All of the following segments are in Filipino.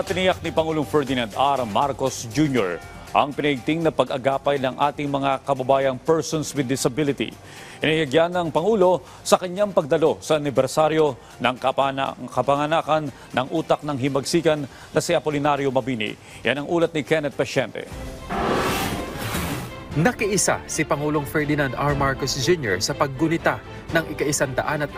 Tiniyak ni Pangulong Ferdinand R. Marcos Jr. ang pinaigting na pag-agapay ng ating mga kababayang persons with disability. Inihigyan ng Pangulo sa kanyang pagdalo sa anibersaryo ng kapanganakan ng utak ng himagsikan na si Apolinario Mabini. Yan ang ulat ni Kenneth Pasyente. Nakiisa si Pangulong Ferdinand R. Marcos Jr. sa paggunita ng ika-160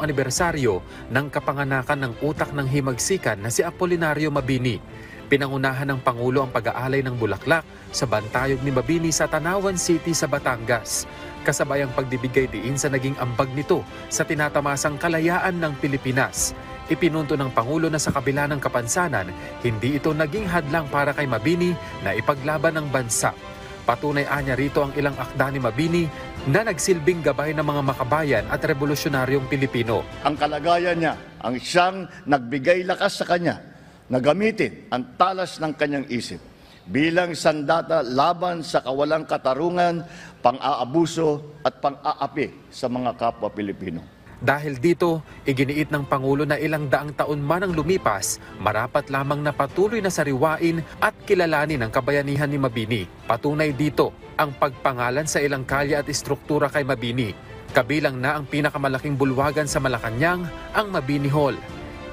anibersaryo ng kapanganakan ng utak ng himagsikan na si Apolinario Mabini. Pinangunahan ng Pangulo ang pag-aalay ng bulaklak sa bantayog ni Mabini sa Tanawan City sa Batangas. Kasabay ang pagbibigay diin sa naging ambag nito sa tinatamasang kalayaan ng Pilipinas. Ipinunto ng Pangulo na sa kabila ng kapansanan, hindi ito naging hadlang para kay Mabini na ipaglaban ng bansa. Patunay anya rito ang ilang akda ni Mabini na nagsilbing gabay ng mga makabayan at revolusyonaryong Pilipino. Ang kalagayan niya, ang siyang nagbigay lakas sa kanya na gamitin ang talas ng kanyang isip bilang sandata laban sa kawalang katarungan, pang-aabuso at pang-aapi sa mga kapwa Pilipino. Dahil dito, iginiit ng Pangulo na ilang daang taon man ang lumipas, marapat lamang na patuloy na sariwain at kilalanin ang kabayanihan ni Mabini. Patunay dito ang pagpangalan sa ilang kalye at istruktura kay Mabini. Kabilang na ang pinakamalaking bulwagan sa Malacanang, ang Mabini Hall.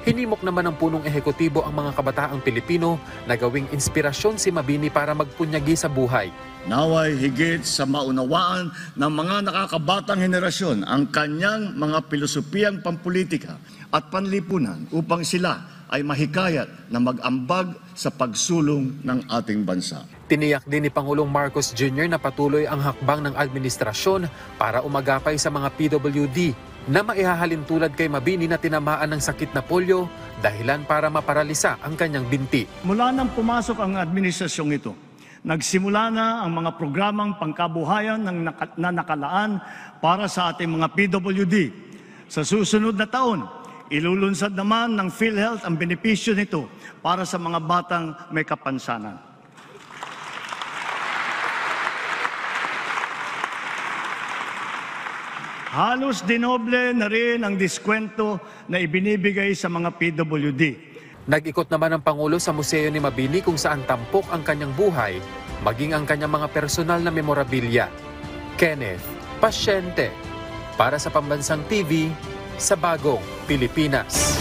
Hinimok naman ng punong ehekutibo ang mga kabataang Pilipino na gawing inspirasyon si Mabini para magpunyagi sa buhay. Naway higit sa maunawaan ng mga nakakabatang henerasyon ang kanyang mga pilosopiyang pampolitika at panlipunan upang sila ay mahikayat na mag-ambag sa pagsulong ng ating bansa. Tiniyak din ni Pangulong Marcos Jr. na patuloy ang hakbang ng administrasyon para umagapay sa mga PWD na maihahalin tulad kay Mabini na tinamaan ng sakit na polio, dahilan para maparalisa ang kanyang binti. Mula nang pumasok ang administrasyong ito, nagsimula na ang mga programang pangkabuhayan na nakalaan para sa ating mga PWD. Sa susunod na taon, ilulunsad naman ng PhilHealth ang benepisyo nito para sa mga batang may kapansanan. Halos dinoble na rin ang diskwento na ibinibigay sa mga PWD. Nag-ikot naman ang Pangulo sa museo ni Mabini kung saan tampok ang kanyang buhay, maging ang kanyang mga personal na memorabilia. Kenneth Pasyente, para sa Pambansang TV, sa Bagong Pilipinas.